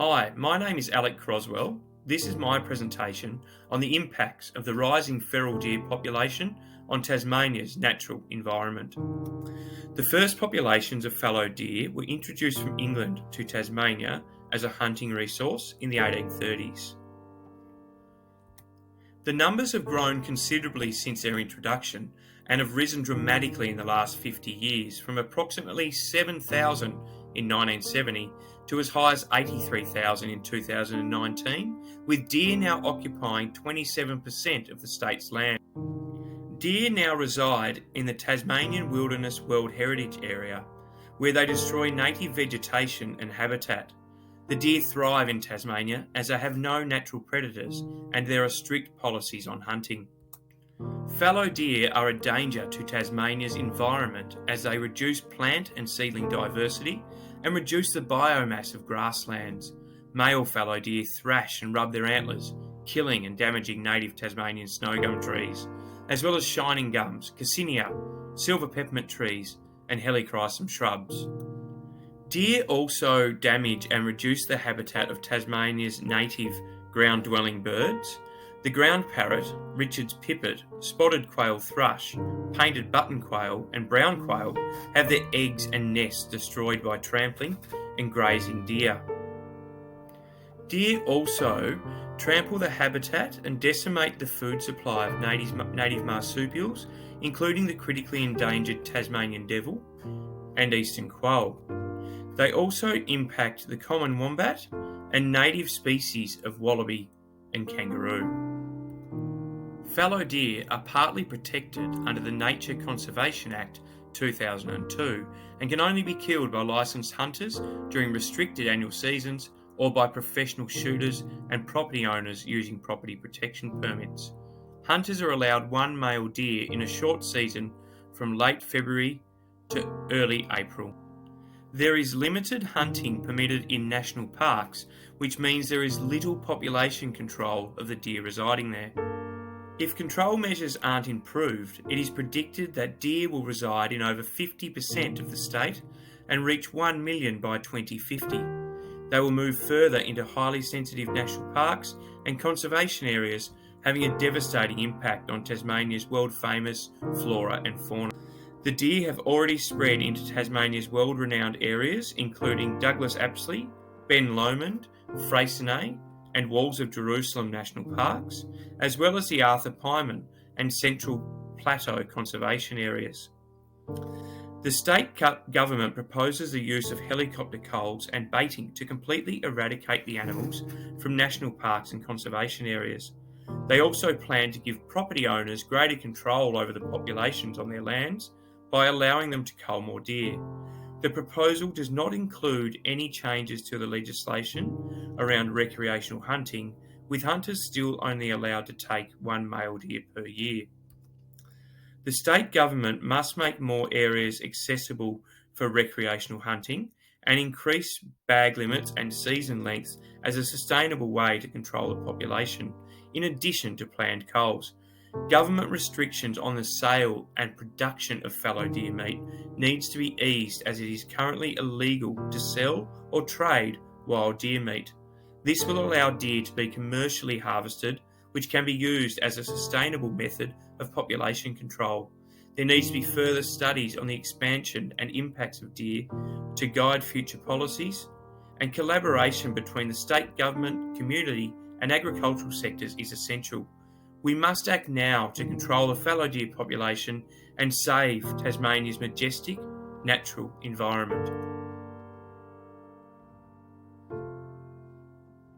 Hi, my name is Alec Crosswell. This is my presentation on the impacts of the rising feral deer population on Tasmania's natural environment. The first populations of fallow deer were introduced from England to Tasmania as a hunting resource in the 1830s. The numbers have grown considerably since their introduction and have risen dramatically in the last 50 years, from approximately 7,000 in 1970 to as high as 83,000 in 2019, with deer now occupying 27% of the state's land. Deer now reside in the Tasmanian Wilderness World Heritage Area, where they destroy native vegetation and habitat. The deer thrive in Tasmania as they have no natural predators and there are strict policies on hunting. Fallow deer are a danger to Tasmania's environment as they reduce plant and seedling diversity and reduce the biomass of grasslands. Male fallow deer thrash and rub their antlers, killing and damaging native Tasmanian snowgum trees, as well as shining gums, cassinia, silver peppermint trees, and helichrysum shrubs. Deer also damage and reduce the habitat of Tasmania's native ground-dwelling birds. The ground parrot, Richard's pipit, spotted quail thrush, painted button quail, and brown quail have their eggs and nests destroyed by trampling and grazing deer. Deer also trample the habitat and decimate the food supply of native marsupials, including the critically endangered Tasmanian devil and eastern quoll. They also impact the common wombat and native species of wallaby and kangaroo. Fallow deer are partly protected under the Nature Conservation Act 2002 and can only be killed by licensed hunters during restricted annual seasons or by professional shooters and property owners using property protection permits. Hunters are allowed one male deer in a short season from late February to early April. There is limited hunting permitted in national parks, which means there is little population control of the deer residing there. If control measures aren't improved, it is predicted that deer will reside in over 50% of the state and reach 1 million by 2050. They will move further into highly sensitive national parks and conservation areas, having a devastating impact on Tasmania's world-famous flora and fauna. The deer have already spread into Tasmania's world-renowned areas, including Douglas Apsley, Ben Lomond, Freycinet, and Walls of Jerusalem National Parks, as well as the Arthur Pymon and Central Plateau conservation areas. The state government proposes the use of helicopter culls and baiting to completely eradicate the animals from national parks and conservation areas. They also plan to give property owners greater control over the populations on their lands by allowing them to cull more deer. The proposal does not include any changes to the legislation around recreational hunting, with hunters still only allowed to take one male deer per year. The state government must make more areas accessible for recreational hunting and increase bag limits and season lengths as a sustainable way to control the population, in addition to planned culls. Government restrictions on the sale and production of fallow deer meat needs to be eased, as it is currently illegal to sell or trade wild deer meat. This will allow deer to be commercially harvested, which can be used as a sustainable method of population control. There needs to be further studies on the expansion and impacts of deer to guide future policies, and collaboration between the state government, community, and agricultural sectors is essential. We must act now to control the fallow deer population and save Tasmania's majestic natural environment.